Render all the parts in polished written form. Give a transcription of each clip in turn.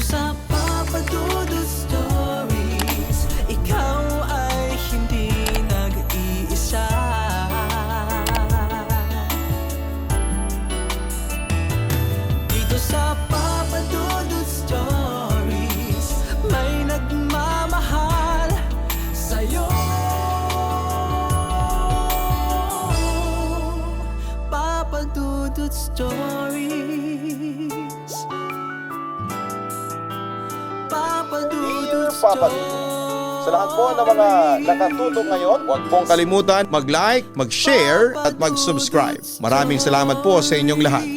sa Papa Dudut Stories, ikaw ay hindi nag-iisa. Dito sa Papa Dudut Stories, may nagmamahal sa'yo. Papa Dudut Stories, Papa Dudut Papa Dudut. Sa lahat po ng mga nakatutok ngayon, huwag pong kalimutan mag-like, mag-share at mag-subscribe. Maraming salamat po sa inyong lahat.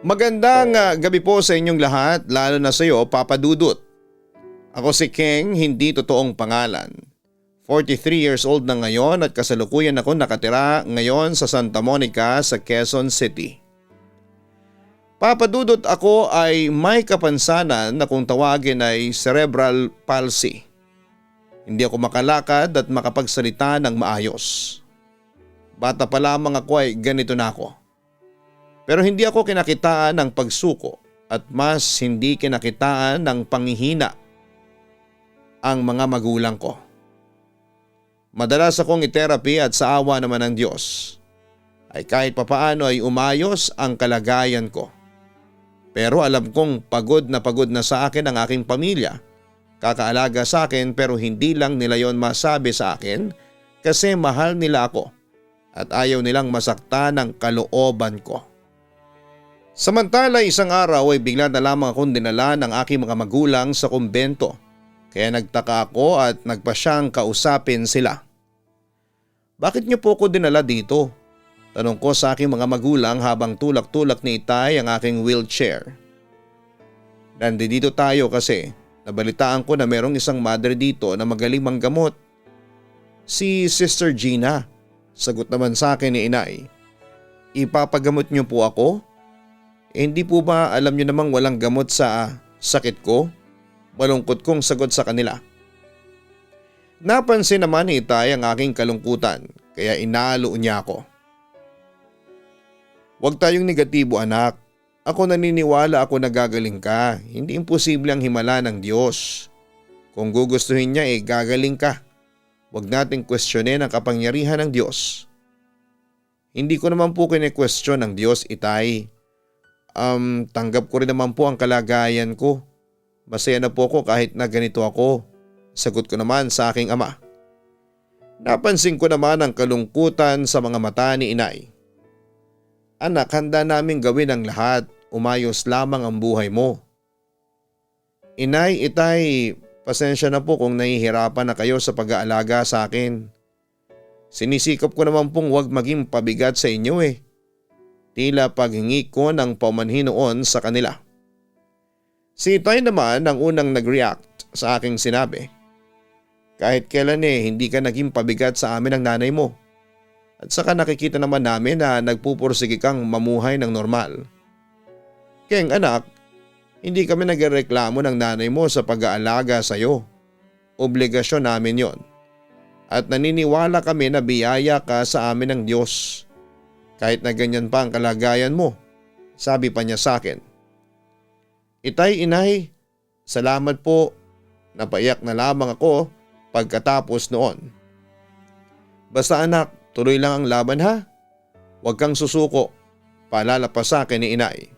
Magandang gabi po sa inyong lahat, lalo na sa iyo, Papa Dudut. Ako si Keng, hindi totoong pangalan. 43 years old na ngayon at kasalukuyan ako nakatira ngayon sa Santa Monica sa Quezon City. Papa Dudut, ako ay may kapansanan na kung tawagin ay cerebral palsy. Hindi ako makalakad at makapagsalita ng maayos. Bata pa lamang ako ay ganito na ako. Pero hindi ako kinakitaan ng pagsuko at mas hindi kinakitaan ng panghihina ang mga magulang ko. Madalas akong i-therapy at sa awa naman ng Diyos ay kahit papaano ay umayos ang kalagayan ko. Pero alam kong pagod na sa akin ang aking pamilya. Kakaalaga sa akin pero hindi lang nila yon masabi sa akin kasi mahal nila ako at ayaw nilang masaktan ang kalooban ko. Samantala isang araw ay bigla na lamang akong dinala ng aking mga magulang sa kumbento. Kaya nagtaka ako at nagpa siyang kausapin sila. Bakit niyo po ko dinala dito? Tanong ko sa aking mga magulang habang tulak-tulak ni Itay ang aking wheelchair. Nandito tayo kasi nabalitaan ko na merong isang mother dito na magaling manggamot. Si Sister Gina, sagot naman sa akin ni Inay. Ipapagamot niyo po ako? Hindi po ba alam niyo namang walang gamot sa sakit ko? Malungkot kong sagot sa kanila. Napansin naman ni Itay ang aking kalungkutan kaya inalo niya ako. Huwag tayong negatibo anak. Ako naniniwala ako na gagaling ka. Hindi imposible ang himala ng Diyos. Kung gugustuhin niya gagaling ka. Huwag nating questionin ang kapangyarihan ng Diyos. Hindi ko naman po kine-question ng Diyos, Itay. Tanggap ko rin naman po ang kalagayan ko. Masaya na po ako kahit na ganito ako, sagot ko naman sa aking ama. Napansin ko naman ang kalungkutan sa mga mata ni Inay. Anak, handa namin gawin ang lahat, umayos lamang ang buhay mo. Inay, Itay, pasensya na po kung nahihirapan na kayo sa pag-aalaga sa akin. Sinisikap ko naman pong huwag maging pabigat sa inyo Tila paghingi ko ng paumanhin noon sa kanila. Si Itay naman ang unang nag-react sa aking sinabi. Kahit kailan hindi ka naging pabigat sa amin ng nanay mo. At saka nakikita naman namin na nagpupursige kang mamuhay ng normal. Keng anak, hindi kami nagreklamo ng nanay mo sa pag-aalaga sa iyo. Obligasyon namin yon. At naniniwala kami na biyaya ka sa amin ng Diyos. Kahit na ganyan pa ang kalagayan mo, sabi pa niya sa akin. Itay, Inay, salamat po. Napaiyak na lamang ako pagkatapos noon. Basta anak, tuloy lang ang laban ha. Huwag kang susuko, paalala pa sa akin ni Inay.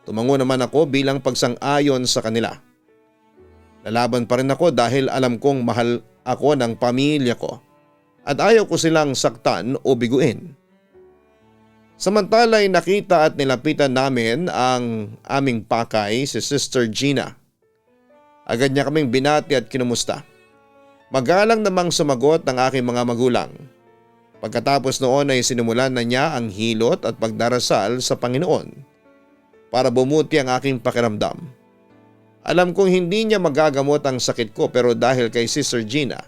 Tumango naman ako bilang pagsang-ayon sa kanila. Lalaban pa rin ako dahil alam kong mahal ako ng pamilya ko at ayaw ko silang saktan o biguin. Samantala'y nakita at nilapitan namin ang aming pakay, si Sister Gina. Agad niya kaming binati at kinumusta. Magalang namang sumagot ng aking mga magulang. Pagkatapos noon ay sinimulan na niya ang hilot at pagdarasal sa Panginoon para bumuti ang aking pakiramdam. Alam kong hindi niya magagamot ang sakit ko pero dahil kay Sister Gina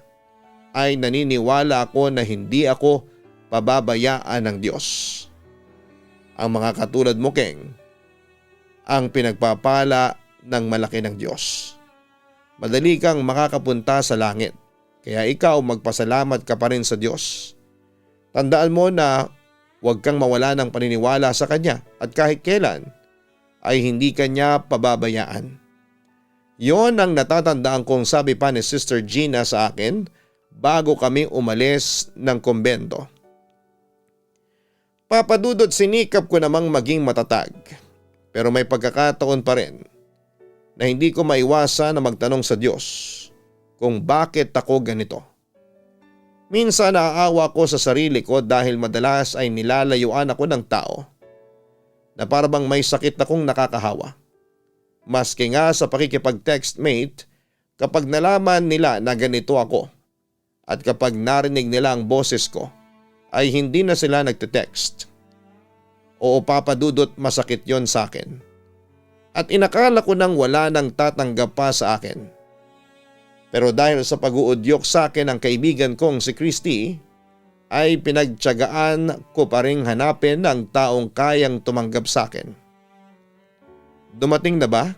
ay naniniwala ako na hindi ako pababayaan ng Diyos. Ang mga katulad mo, Keng, ang pinagpapala ng malaki ng Diyos. madali kang makakapunta sa langit. Kaya ikaw magpasalamat ka pa rin sa Diyos. Tandaan mo na huwag kang mawala ng paniniwala sa Kanya at kahit kailan ay hindi Kanya pababayaan. Yon ang natatandaan kong sabi pa ni Sister Gina sa akin bago kami umalis ng kumbento. Papadudot, sinikap ko namang maging matatag, pero may pagkakataon pa rin na hindi ko maiwasan na magtanong sa Diyos kung bakit ako ganito. Minsan naaawa ko sa sarili ko dahil madalas ay nilalayuan ako ng tao na parang may sakit akong nakakahawa. Maski nga sa pakikipag-textmate kapag nalaman nila na ganito ako at kapag narinig nila ang boses ko ay hindi na sila nagte-text. Oo, papadudot, masakit yon sa akin. At inakala ko nang wala nang tatanggap pa sa akin. Pero dahil sa pag-uudyok sa akin ng kaibigan kong si Christy, ay pinagtiyagaan ko pa ring hanapin ng taong kayang tumanggap sa akin. Dumating na ba?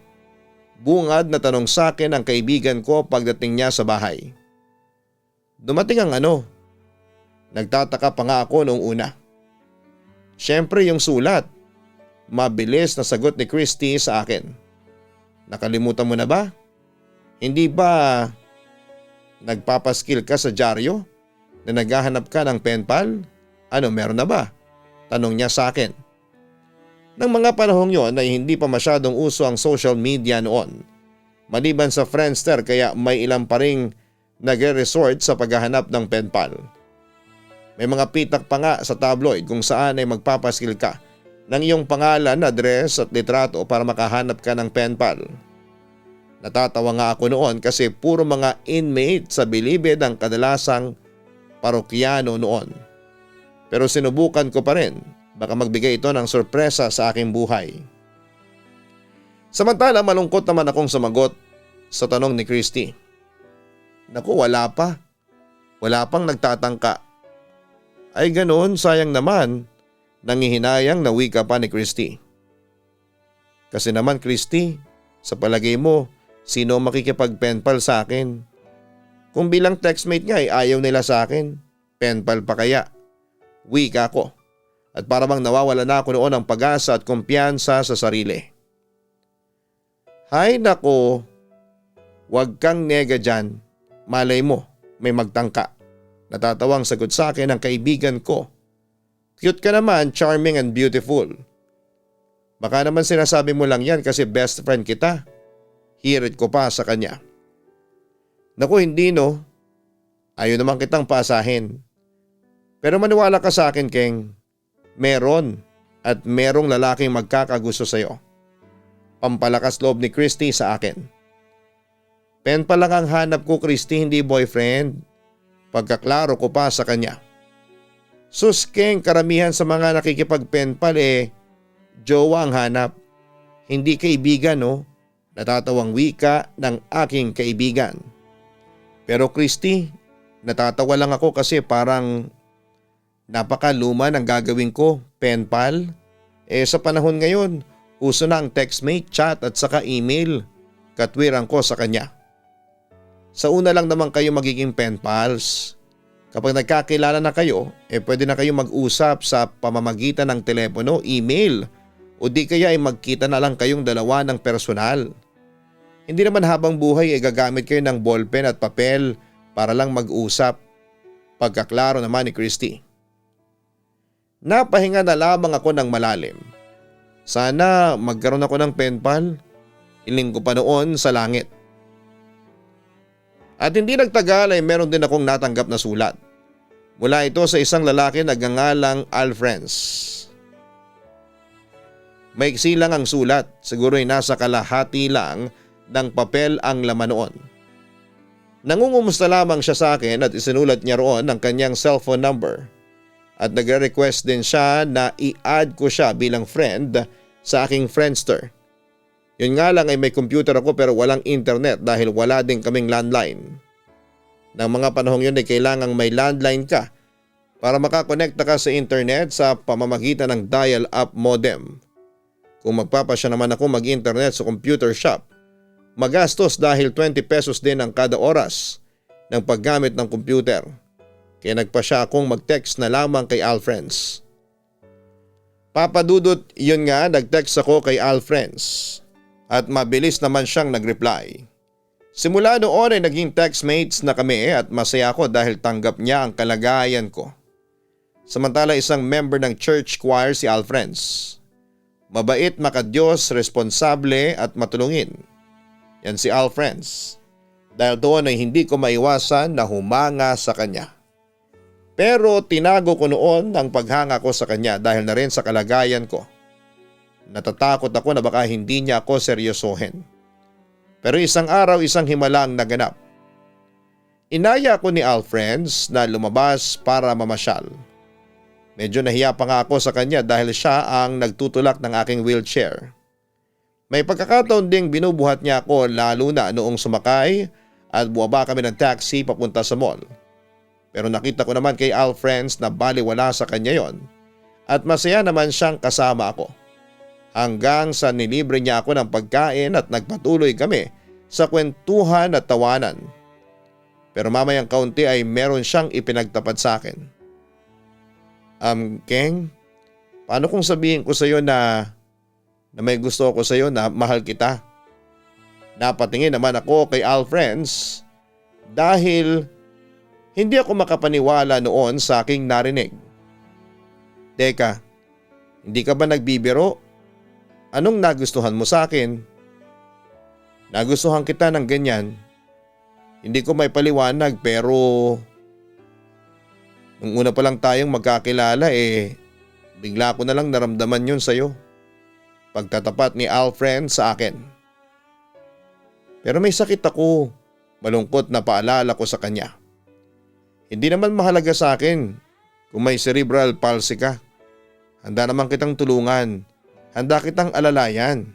Bungad na tanong sa akin ng kaibigan ko pagdating niya sa bahay. Dumating ang ano? Nagtataka pa nga ako noong una. Siyempre yung sulat. Mabilis na sagot ni Christy sa akin. Nakalimutan mo na ba? Hindi ba nagpapaskil ka sa dyaryo na naghahanap ka ng pen pal? Ano, meron na ba? Tanong niya sa akin. Nang mga panahong yon ay hindi pa masyadong uso ang social media noon. Maliban sa Friendster, kaya may ilang pa ring nagre-resort sa paghahanap ng pen pal. May mga pitak pa nga sa tabloid kung saan ay magpapaskil ka ng iyong pangalan, address at litrato para makahanap ka ng pen pal. Natatawa nga ako noon kasi puro mga inmate sa bilibid ang kadalasang parokyano noon. Pero sinubukan ko pa rin, baka magbigay ito ng sorpresa sa aking buhay. Samantala, malungkot naman akong sumagot sa tanong ni Christy. Naku, wala pa. Wala pang nagtatangka. Ay ganoon, sayang naman. Nangihinayang na wika pa ni Christy. Kasi naman Christy, sa palagay mo, sino makikipag-penpal sa akin? Kung bilang textmate nga ay ayaw nila sa akin, penpal pa kaya? Wika ko. At para bang nawawala na ako noon ng pag-asa at kumpiyansa sa sarili. Hay nako, wag kang nega dyan. Malay mo, may magtangka. Natatawang sagot sa akin ng kaibigan ko. Cute ka naman, charming and beautiful. Baka naman sinasabi mo lang yan kasi best friend kita. Hirit ko pa sa kanya. Naku, hindi no. Ayaw naman kitang paasahin. Pero maniwala ka sa akin, Keng. Meron at merong lalaking magkakagusto sa'yo. Pampalakas loob ni Christy sa akin. Pen pa lang ang hanap ko, Christy, hindi boyfriend. Pagkaklaro ko pa sa kanya. Sus, Keng, karamihan sa mga nakikipag-penpal jowa ang hanap. Hindi kaibigan, no? Natatawang wika ng aking kaibigan. Pero Christy, natatawa lang ako kasi parang napakaluma ng gagawin ko, penpal. Sa panahon ngayon, uso na ang textmate, chat at saka email. Katwiran ko sa kanya. Sa una lang naman kayo magiging penpals. Kapag nagkakilala na kayo, pwede na kayo mag-usap sa pamamagitan ng telepono, email, o di kaya ay magkita na lang kayong dalawa ng personal. Hindi naman habang buhay gagamit kayo ng ballpen at papel para lang mag-usap. Pagkaklaro naman ni Christy. Napahinga na lamang ako ng malalim. Sana magkaroon ako ng penpal. Iling ko pa noon sa langit. At hindi nagtagal ay meron din akong natanggap na sulat. Mula ito sa isang lalaki na nagngangalang Alfrens. Maiksi lang ang sulat, siguro ay nasa kalahati lang ng papel ang laman noon. Nangungumusta lamang siya sa akin at isinulat niya roon ang kanyang cellphone number. At nagre-request din siya na i-add ko siya bilang friend sa aking Friendster. Yun nga lang ay may computer ako pero walang internet dahil wala din kaming landline. Nang mga panahong yun ay kailangang may landline ka para makakonekta ka sa internet sa pamamagitan ng dial-up modem. Kung magpapasya naman ako mag-internet sa computer shop, magastos dahil 20 pesos din ang kada oras ng paggamit ng computer. Kaya nagpa siya akong mag-text na lamang kay Alfriends. Papa Dudut, yun nga, nag-text ako kay Alfriends at mabilis naman siyang nag-reply. Simula noon ay naging textmates na kami at masaya ako dahil tanggap niya ang kalagayan ko. Samantala isang member ng church choir si Alfriends. Mabait, makadiyos, responsable at matulungin. Yan si Alfriends. Dahil doon ay hindi ko maiwasan na humanga sa kanya. Pero tinago ko noon ang paghanga ko sa kanya dahil na rin sa kalagayan ko. Natatakot ako na baka hindi niya ako seryosohin. Pero isang araw isang himala ang naganap. Inaya ko ni Alfriends na lumabas para mamasyal. Medyo nahiya pa nga ako sa kanya dahil siya ang nagtutulak ng aking wheelchair. May pagkakataon ding binubuhat niya ako lalo na noong sumakay at buwaba kami ng taxi papunta sa mall. Pero nakita ko naman kay Alfriends na baliwala sa kanya yon at masaya naman siyang kasama ako. Hanggang sa nilibre niya ako ng pagkain at nagpatuloy kami sa kwentuhan at tawanan. Pero mamayang kaunti ay meron siyang ipinagtapat sa akin. Keng, paano kung sabihin ko sa iyo na may gusto ako sa iyo na mahal kita? Napatingin naman ako kay Alfriends dahil hindi ako makapaniwala noon sa aking narinig. Teka, hindi ka ba nagbibiro? Anong nagustuhan mo sa akin? Nagustuhan kita ng ganyan. Hindi ko may paliwanag pero nung una pa lang tayong magkakilala bigla ko na lang naramdaman yun sa'yo. Pagtatapat ni Alfriends sa akin. Pero may sakit ako. Malungkot na paalala ko sa kanya. Hindi naman mahalaga sa akin kung may cerebral palsy ka. Handa naman kitang tulungan. Handa kitang alalayan.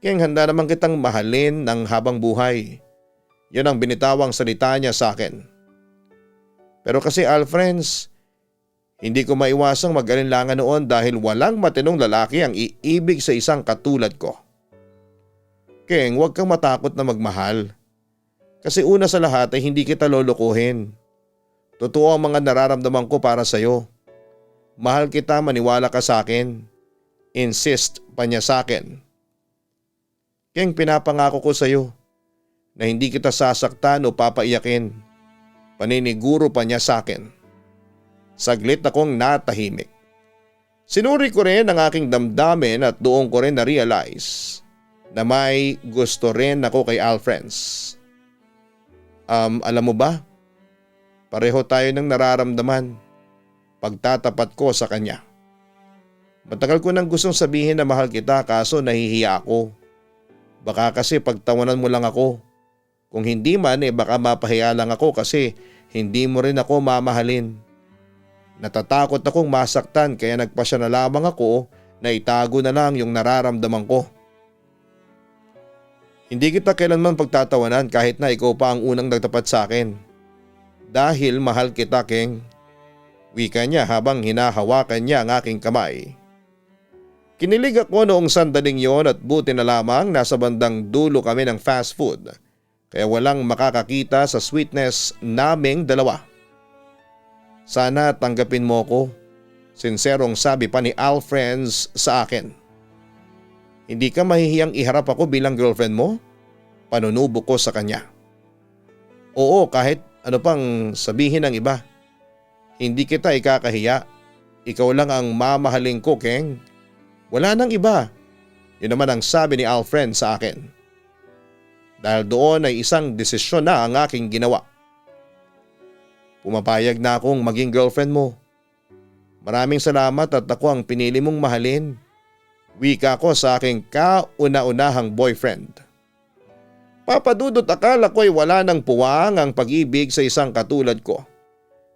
Kaya handa naman kitang mahalin ng habang buhay. Yan ang binitawang salita niya sa akin. Pero kasi Alfriends, hindi ko maiwasang mag-alinlangan noon dahil walang matinong lalaki ang iibig sa isang katulad ko. Keng, huwag kang matakot na magmahal. Kasi una sa lahat ay hindi kita lolokohin. Totoo ang mga nararamdaman ko para sa'yo. Mahal kita, maniwala ka sa akin. Insist pa niya sa akin. Keng, pinapangako ko sa iyo na hindi kita sasaktan o papaiyakin. Paniniguro pa niya sa akin. Saglit akong natahimik. Sinuri ko rin ang aking damdamin at doon ko rin na-realize na may gusto rin ako kay Alfriends. Alam mo ba? Pareho tayo ng nararamdaman. Pagtatapat ko sa kanya. Matagal ko nang gustong sabihin na mahal kita kaso nahihiya ako. Baka kasi pagtawanan mo lang ako. Kung hindi man baka mapahiya lang ako kasi hindi mo rin ako mamahalin. Natatakot akong masaktan kaya nagpasya na lamang ako na itago na lang yung nararamdaman ko. Hindi kita kailanman pagtatawanan kahit na ikaw pa ang unang nagtapat sa akin. Dahil mahal kita, Keng. Wika niya habang hinahawakan niya ang aking kamay. Kinilig ako noong sandaling yon at buti na lamang nasa bandang dulo kami ng fast food kaya walang makakakita sa sweetness naming dalawa. Sana tanggapin mo ko, sinserong sabi pa ni Alfriends sa akin. Hindi ka mahihiyang iharap ako bilang girlfriend mo? Panunubo ko sa kanya. Oo, kahit ano pang sabihin ng iba. Hindi kita ikakahiya. Ikaw lang ang mamahalin ko, Keng. Wala nang iba. Yun naman ang sabi ni Alfriends sa akin. Dahil doon ay isang desisyon na ang aking ginawa. Pumapayag na akong maging girlfriend mo. Maraming salamat at ako ang pinili mong mahalin. Wika ko sa aking kauna-unahang boyfriend. Papadudot, akala ko'y wala nang puwang ang pag-ibig sa isang katulad ko.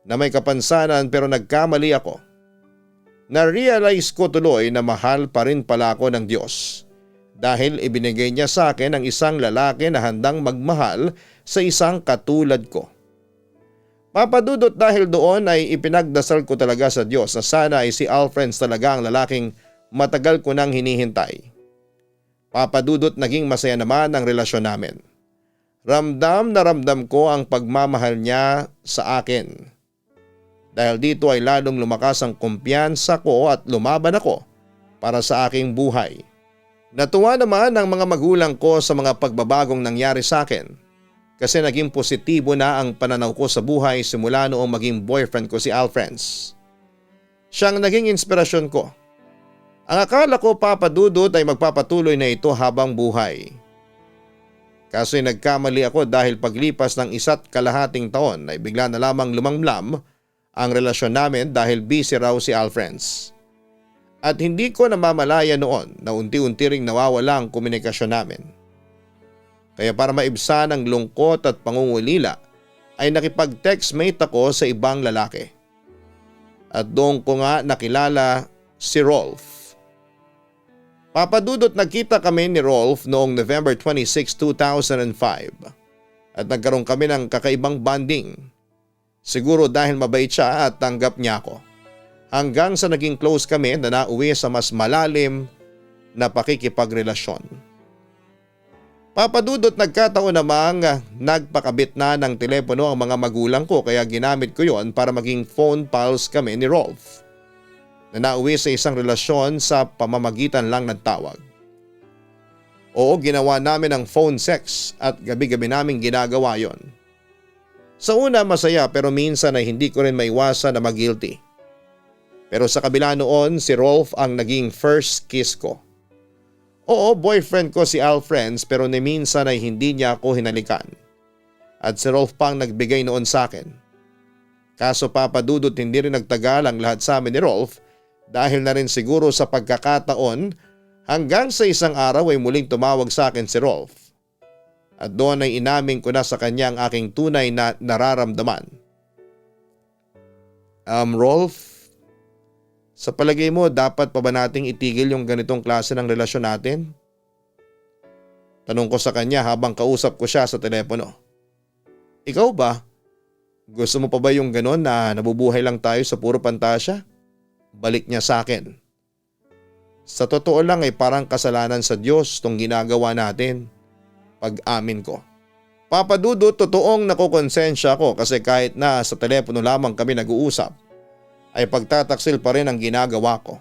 Na may kapansanan pero nagkamali ako. Na-realize ko tuloy na mahal pa rin pala ako ng Diyos. Dahil ibinigay niya sa akin ang isang lalaki na handang magmahal sa isang katulad ko. Papadudot, dahil doon ay ipinagdasal ko talaga sa Diyos na sana ay si Alfriends talaga ang lalaking matagal ko nang hinihintay. Papa Dudut, naging masaya naman ang relasyon namin. Ramdam na ramdam ko ang pagmamahal niya sa akin. Dahil dito ay lalong lumakas ang kumpiyansa ko at lumaban ako para sa aking buhay. Natuwa naman ang mga magulang ko sa mga pagbabagong nangyari sa akin kasi naging positibo na ang pananaw ko sa buhay simula noong maging boyfriend ko si Alfrance. Siyang naging inspirasyon ko. Ang akala ko, Papa Dudut, ay magpapatuloy na ito habang buhay. Kaso'y nagkamali ako dahil paglipas ng 1.5 taon ay bigla na lamang lumamlam ang relasyon namin dahil busy raw si Alfrance. At hindi ko namamalaya noon na unti-unti ring nawawala ang komunikasyon namin. Kaya para maibsan ang lungkot at pangungulila ay nakipag-textmate ako sa ibang lalaki. At doon ko nga nakilala si Rolf. Papa Dudut, nagkita kami ni Rolf noong November 26, 2005 at nagkaroon kami ng kakaibang bonding. Siguro dahil mabait siya at tanggap niya ako. Hanggang sa naging close kami na nauwi sa mas malalim na pakikipagrelasyon. Papa Dudut, nagkataon namang nagpakabit na ng telepono ang mga magulang ko kaya ginamit ko yon para maging phone pals kami ni Rolf. Na nauwi sa isang relasyon sa pamamagitan lang ng tawag. Oo, ginawa namin ang phone sex at gabi-gabi namin ginagawa yon. Sa una masaya pero minsan ay hindi ko rin maiwasan na mag-guilty. Pero sa kabila noon, si Rolf ang naging first kiss ko. Oo, boyfriend ko si Alfrance pero ni minsan ay hindi niya ako hinalikan. At si Rolf pang nagbigay noon sa akin. Kaso Papa Dudut, hindi rin nagtagal ang lahat sa amin ni Rolf dahil na rin siguro sa pagkakataon hanggang sa isang araw ay muling tumawag sa akin si Rolf. At doon ay inamin ko na sa kanya ang aking tunay na nararamdaman. Rolf, sa palagay mo dapat pa ba nating itigil yung ganitong klase ng relasyon natin? Tanong ko sa kanya habang kausap ko siya sa telepono. Ikaw ba? Gusto mo pa ba yung ganon na nabubuhay lang tayo sa puro pantasya? Balik niya sa akin. Sa totoo lang ay parang kasalanan sa Diyos tong ginagawa natin. Pag-amin ko. Papa Dudut, totoong nakukonsensya ko kasi kahit na sa telepono lamang kami nag-uusap, ay pagtataksil pa rin ang ginagawa ko.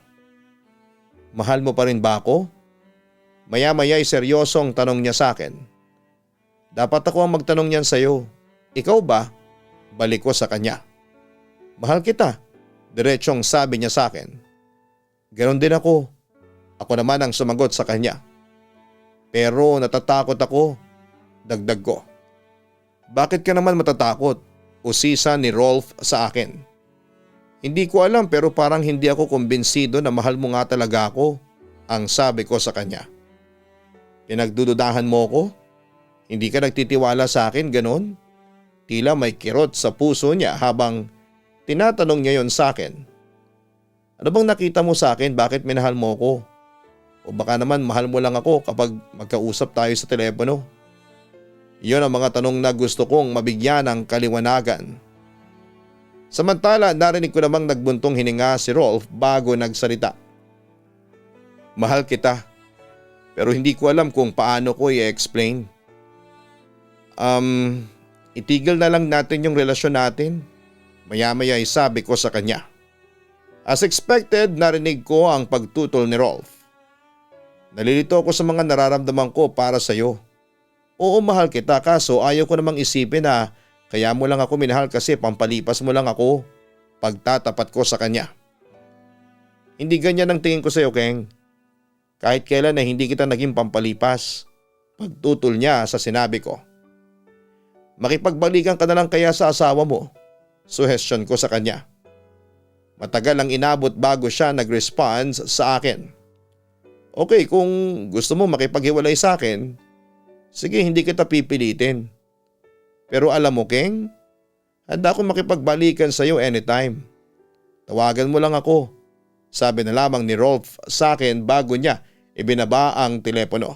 Mahal mo pa rin ba ako? Maya-maya ay seryosong tanong niya sa akin. Dapat ako ang magtanong niyan sa'yo. Ikaw ba? Balik ko sa kanya. Mahal kita. Diretsong sabi niya sa akin. Ganon din ako. Ako naman ang sumagot sa kanya. Pero natatakot ako. Dagdag ko. Bakit ka naman matatakot? Usisa ni Rolf sa akin. Hindi ko alam pero parang hindi ako kumbinsido na mahal mo nga talaga ako. Ang sabi ko sa kanya. Pinagdududahan mo ko? Hindi ka nagtitiwala sa akin, ganon? Tila may kirot sa puso niya habang tinatanong niya yon sa akin. Ano bang nakita mo sa akin? Bakit minahal mo ko? O baka naman mahal mo lang ako kapag magkausap tayo sa telepono? Iyon ang mga tanong na gusto kong mabigyan ng kaliwanagan. Samantala, narinig ko namang nagbuntong hininga si Rolf bago nagsalita. Mahal kita, pero hindi ko alam kung paano ko i-explain. Itigil na lang natin yung relasyon natin. Maya-maya ay sabi ko sa kanya. As expected, narinig ko ang pagtutol ni Rolf. Nalilito ako sa mga nararamdaman ko para sa iyo. Oo, mahal kita kaso ayaw ko namang isipin na kaya mo lang ako minahal kasi pampalipas mo lang ako. Pagtatapat ko sa kanya. Hindi ganyan ang tingin ko sa iyo, Keng. Kahit kailan na hindi kita naging pampalipas. Pagtutol niya sa sinabi ko. Makipagbalikan ka na lang kaya sa asawa mo. Suhestyon ko sa kanya. Matagal ang inabot bago siya nag-response sa akin. Okay, kung gusto mo makipaghiwalay sa akin, sige hindi kita pipilitin. Pero alam mo, Keng, handa akong makipagbalikan sa iyo anytime. Tawagan mo lang ako. Sabi na lamang ni Rolf sa akin bago niya ibinaba ang telepono.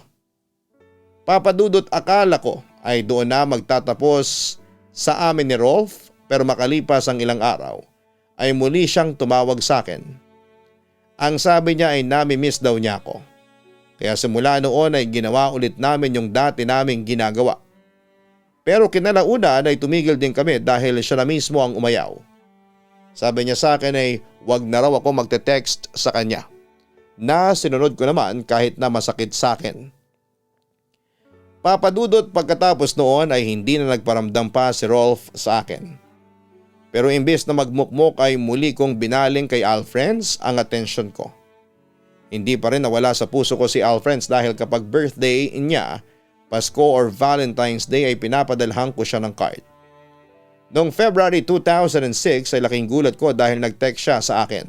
Papa Dudut, akala ko ay doon na magtatapos sa amin ni Rolf. Pero makalipas ang ilang araw ay muli siyang tumawag sa akin. Ang sabi niya ay nami-miss daw niya ako. Kaya simula noon ay ginawa ulit namin yung dati naming ginagawa. Pero kinalaunan ay tumigil din kami dahil siya na mismo ang umayaw. Sabi niya sa akin ay wag na raw ako magte-text sa kanya. Na sinunod ko naman kahit na masakit sa akin. Papadudot pagkatapos noon ay hindi na nagparamdam pa si Rolf sa akin. Pero imbes na magmukmok ay muli kong binaling kay Alfreds ang atensyon ko. Hindi pa rin nawala sa puso ko si Alfreds dahil kapag birthday niya, Pasko or Valentine's Day ay pinapadalhan ko siya ng card. Noong February 2006 ay laking gulat ko dahil nag-text siya sa akin.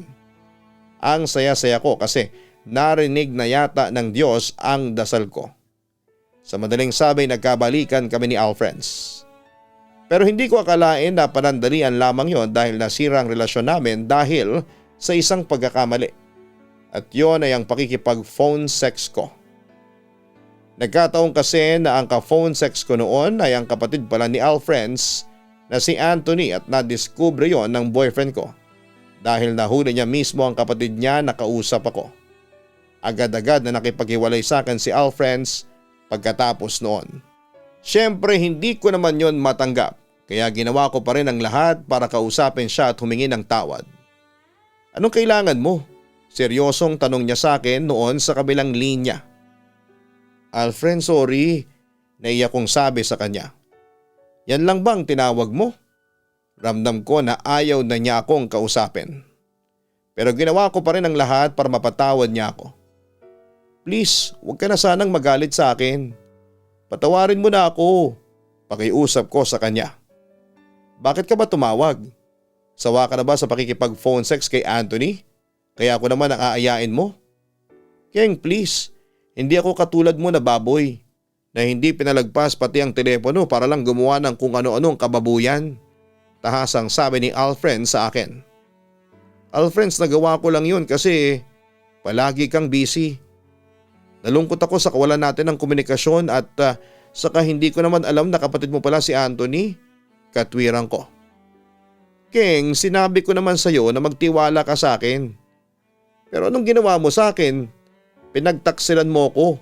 Ang saya-saya ko kasi narinig na yata ng Diyos ang dasal ko. Sa madaling sabi nagkabalikan kami ni Alfreds. Pero hindi ko akalain na panandalian lamang yon dahil nasira ang relasyon namin dahil sa isang pagkakamali. At yon ay ang pakikipag-phone sex ko. Nagkataon kasi na ang ka-phone sex ko noon ay ang kapatid pala ni Alfreds na si Anthony at nadiskubre yon ng boyfriend ko. Dahil nahuli niya mismo ang kapatid niya na kausap ako. Agad-agad na nakipaghiwalay sa akin si Alfreds pagkatapos noon. Siyempre hindi ko naman yon matanggap kaya ginawa ko pa rin ang lahat para kausapin siya at humingi ng tawad. Anong kailangan mo? Seryosong tanong niya sa akin noon sa kabilang linya. Alfred, sorry, naiyak kong sabi sa kanya. Yan lang bang tinawag mo? Ramdam ko na ayaw na niya akong kausapin. Pero ginawa ko pa rin ang lahat para mapatawad niya ako. Please, huwag ka na sanang magalit sa akin. Patawarin mo na ako. Pakiusap ko sa kanya. Bakit ka ba tumawag? Sawa ka na ba sa pakikipag-phone sex kay Anthony? Kaya ako naman ang aayain mo? Keng, please, hindi ako katulad mo na baboy na hindi pinalagpas pati ang telepono para lang gumawa ng kung ano-anong kababuyan. Tahasang sabi ni Alfred sa akin. Alfred, nagawa ko lang yun kasi palagi kang busy. Nalungkot ako sa kawalan natin ng komunikasyon at saka hindi ko naman alam na kapatid mo pala si Anthony. Katwiran ko. Keng, sinabi ko naman sa iyo na magtiwala ka sa akin. Pero anong ginawa mo sa akin? Pinagtaksilan mo ko.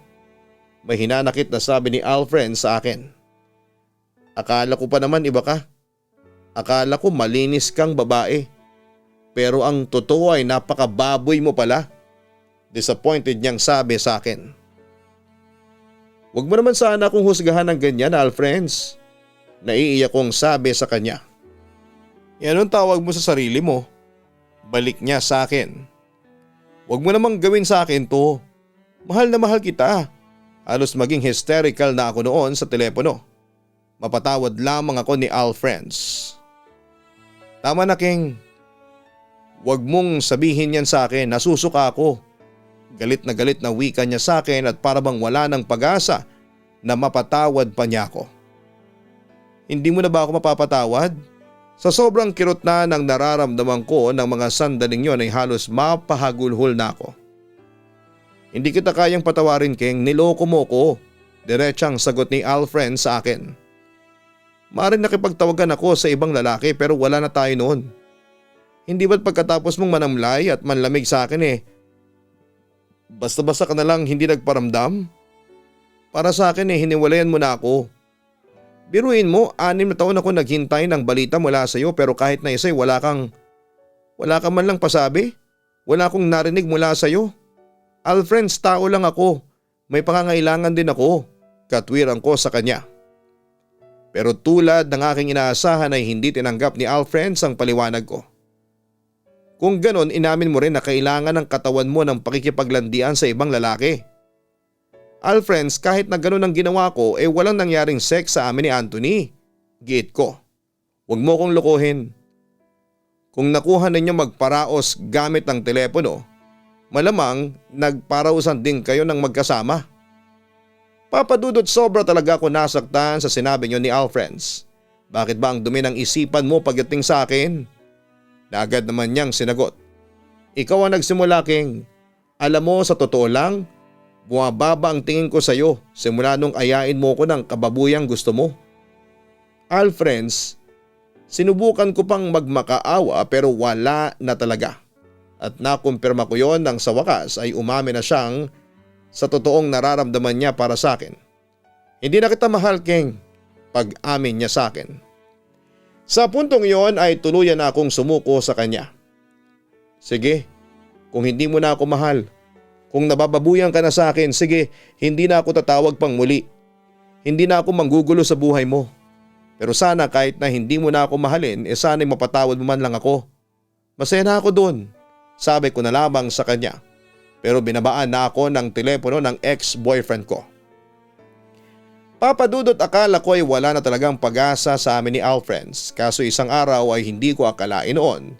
May hinanakit na sabi ni Alfred sa akin. Akala ko pa naman iba ka. Akala ko malinis kang babae. Pero ang totoo ay napakababoy mo pala. Disappointed niyang sabi sa akin. Huwag mo naman sana akong husgahan ng ganyan, Alfreds. Naiiyak kong sabi sa kanya. Yan ang tawag mo sa sarili mo. Balik niya sa akin. Huwag mo namang gawin sa akin to. Mahal na mahal kita. Halos maging hysterical na ako noon sa telepono. Mapatawad lamang ako ni Alfreds. Tama na, King. Huwag mong sabihin yan sa akin, nasusuka ako. Galit na wika niya sa akin at para bang wala ng pag-asa na mapatawad pa niya ako. Hindi mo na ba ako mapapatawad? Sa sobrang kirot na ng nararamdaman ko ng mga sandaling yon ay halos mapahagulhol na ako. Hindi kita kayang patawarin, King, niloko mo ko. Diretsang sagot ni Alfred sa akin. Maaring nakipagtawagan ako sa ibang lalaki pero wala na tayo noon. Hindi ba't pagkatapos mong manamlay at manlamig sa akin basta-basta ka na lang hindi nagparamdam? Para sa akin hiniwalayan mo na ako. Biruin mo, 6 na taon ako naghintay ng balita mula sa iyo pero kahit na isa'y wala kang man lang pasabi. Wala akong narinig mula sa iyo. Alfred, tao lang ako. May pangangailangan din ako. Katwiran ko sa kanya. Pero tulad ng aking inaasahan ay hindi tinanggap ni Alfred ang paliwanag ko. Kung ganon, inamin mo rin na kailangan ng katawan mo ng pakikipaglandian sa ibang lalaki. Alfred, kahit na ganon ang ginawa ko walang nangyaring sex sa amin ni Anthony. Giit ko. Huwag mo kong lokohin. Kung nakuha ninyo magparaos gamit ang telepono, malamang nagparausan din kayo ng magkasama. Papadudot, sobra talaga ako nasaktan sa sinabi niyo ni Alfred. Bakit ba ang dumi ng isipan mo pagdating sa akin? Na agad naman niyang sinagot. Ikaw ang nagsimula, King. Alam mo, sa totoo lang, bumababa ang tingin ko sa iyo simula nung ayain mo ko ng kababuyang gusto mo. Alfred, sinubukan ko pang magmakaawa pero wala na talaga. At nakumpirma ko yon nang sa wakas ay umami na siyang sa totoong nararamdaman niya para sa akin. Hindi na kita mahal, Keng, pag-amin niya sa akin. Sa puntong yon ay tuluyan na akong sumuko sa kanya. Sige, kung hindi mo na ako mahal, kung nabababuyan ka na sa akin, sige, hindi na ako tatawag pang muli. Hindi na ako manggugulo sa buhay mo. Pero sana kahit na hindi mo na ako mahalin, sana'y mapatawad mo man lang ako. Masaya na ako doon, sabi ko na lamang sa kanya. Pero binabaan na ako ng telepono ng ex-boyfriend ko. Papa Dudut, akala ko ay wala na talagang pag-asa sa amin ni Alfreds, kaso isang araw ay hindi ko akalain noon.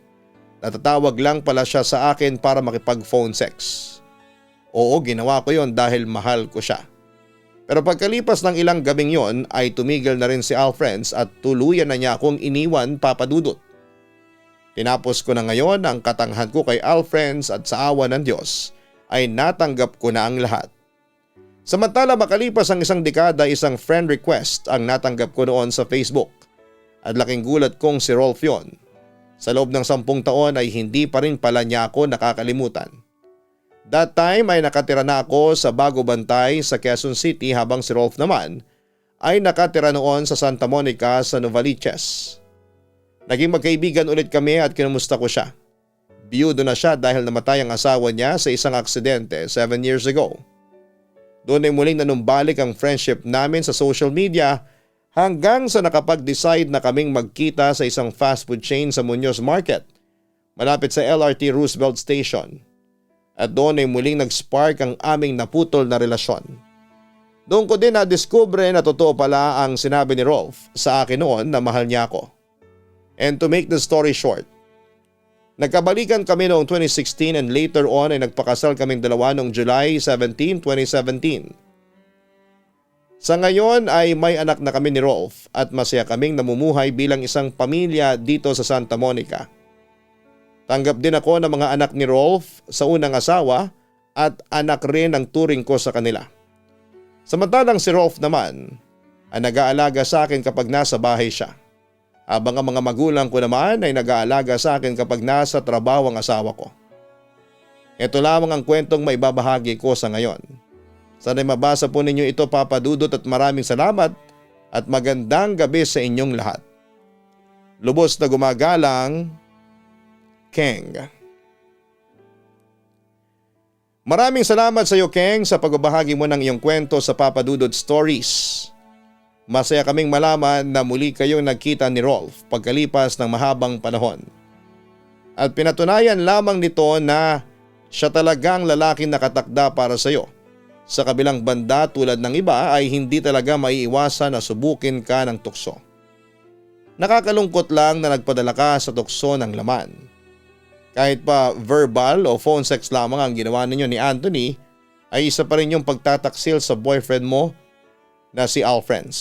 Natatawag lang pala siya sa akin para makipag-phone sex. Oo, ginawa ko yon dahil mahal ko siya. Pero pagkalipas ng ilang gabing yon ay tumigil na rin si Alfreds at tuluyan na niya akong iniwan, Papa Dudut. Tinapos ko na ngayon ang katanghan ko kay Alfreds at sa awa ng Diyos ay natanggap ko na ang lahat. Samantala makalipas ang isang dekada, isang friend request ang natanggap ko noon sa Facebook. At laking gulat kong si Rolf yon. Sa loob ng 10 taon ay hindi pa rin pala niya ako nakakalimutan. That time ay nakatira na ako sa Bago Bantay sa Quezon City habang si Rolf naman ay nakatira noon sa Santa Monica sa Novaliches. Naging magkaibigan ulit kami at kinumusta ko siya. Biyudo na siya dahil namatay ang asawa niya sa isang aksidente 7 years ago. Doon ay muling nanumbalik ang friendship namin sa social media hanggang sa nakapag-decide na kaming magkita sa isang fast food chain sa Muñoz Market, malapit sa LRT Roosevelt Station. At doon ay muling nag-spark ang aming naputol na relasyon. Doon ko din na-discover na totoo pala ang sinabi ni Rolf sa akin noon na mahal niya ako. And to make the story short, nagkabalikan kami noong 2016 and later on ay nagpakasal kaming dalawa noong July 17, 2017. Sa ngayon ay may anak na kami ni Rolf at masaya kaming namumuhay bilang isang pamilya dito sa Santa Monica. Tanggap din ako ng mga anak ni Rolf sa unang asawa at anak rin ang turing ko sa kanila. Samantalang si Rolf naman ay nag-aalaga sa akin kapag nasa bahay siya. Habang ang mga magulang ko naman ay nag-aalaga sa akin kapag nasa trabaho ang asawa ko. Ito lamang ang kwentong maibabahagi ko sa ngayon. Sana'y mabasa po ninyo ito, Papa Dudut, at maraming salamat at magandang gabi sa inyong lahat. Lubos na gumagalang, Keng. Maraming salamat sa iyo, Keng, sa pagbabahagi mo ng iyong kwento sa Papa Dudut Stories. Masaya kaming malaman na muli kayong nagkita ni Rolf pagkalipas ng mahabang panahon. At pinatunayan lamang nito na siya talagang lalaking nakatakda para sa iyo. Sa kabilang banda, tulad ng iba ay hindi talaga maiiwasan na subukin ka ng tukso. Nakakalungkot lang na nagpadala ka sa tukso ng laman. Kahit pa verbal o phone sex lamang ang ginawa ninyo ni Anthony, ay isa pa rin yung pagtataksil sa boyfriend mo na si Alfreds.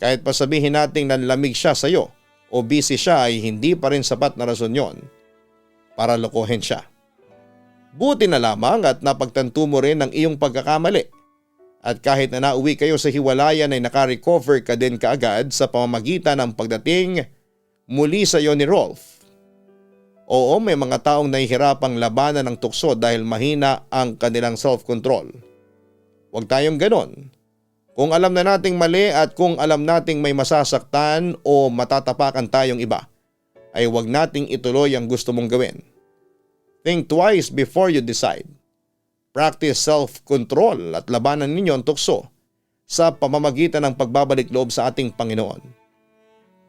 Kahit pa sabihin nating nanlamig siya sa iyo o busy siya ay hindi pa rin sapat na rason yon para lokohin siya. Buti na lamang at napagtanto mo rin ang iyong pagkakamali at kahit na nauwi kayo sa hiwalayan ay nakarecover ka din kaagad sa pamamagitan ng pagdating muli sa iyo ni Rolf. Oo, may mga taong nahihirapang labanan ng tukso dahil mahina ang kanilang self-control. Huwag tayong ganon. Kung alam na nating mali at kung alam nating may masasaktan o matatapakan tayong iba, ay huwag nating ituloy ang gusto mong gawin. Think twice before you decide. Practice self-control at labanan ninyo ang tukso sa pamamagitan ng pagbabalik loob sa ating Panginoon.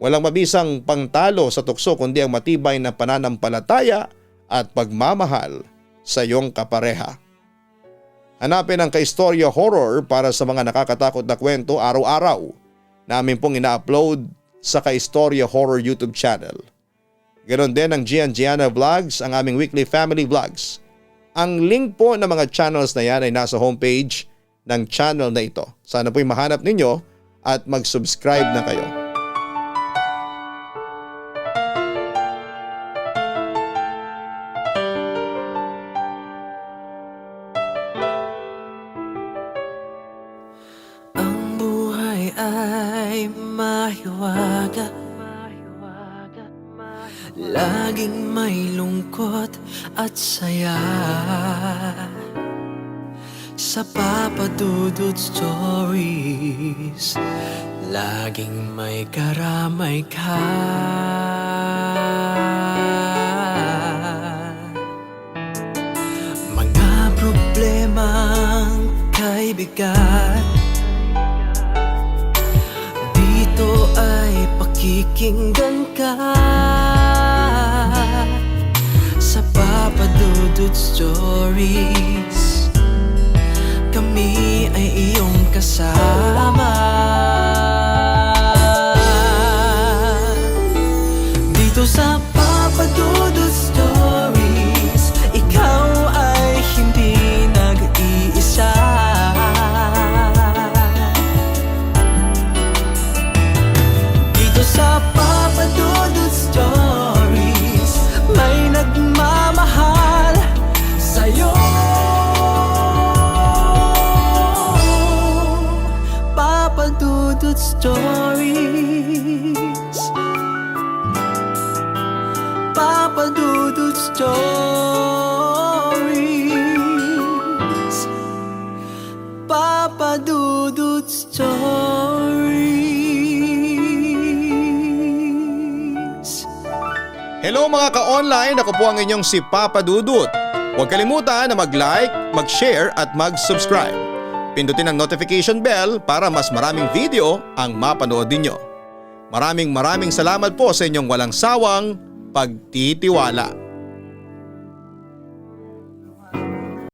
Walang mabisang pangtalo sa tukso kundi ang matibay na pananampalataya at pagmamahal sa iyong kapareha. Hanapin ang Kaistorya Horror para sa mga nakakatakot na kwento araw-araw. Namin pong ina-upload sa Kaistorya Horror YouTube channel. Ganon din ang Gian Gianna Vlogs, ang aming weekly family vlogs. Ang link po ng mga channels na yan ay nasa homepage ng channel na ito. Sana po'y mahanap ninyo at mag-subscribe na kayo. Ay mahiwaga, laging may lungkot at saya. Sa Papa Dudut Stories, laging may karamay ka. Mga problemang kay bigat, dito ay pakikinggan ka. Sa Papa Dudut Stories, kami ay iyong kasama. Dito sa Papa Dudut Stories, ikaw ay hindi nag-iisa. Dito sa Papa Dudut Stories, may nagmamahal sa'yo. Papa Dudut Stories, Papa Dudut Stories, Papa Dudut Stories. Hello mga ka-online, ako po ang inyong si Papa Dudut. Huwag kalimutan na mag-like, mag-share at mag-subscribe. Pindutin ang notification bell para mas maraming video ang mapanood ninyo. Maraming salamat po sa inyong walang sawang pagtitiwala.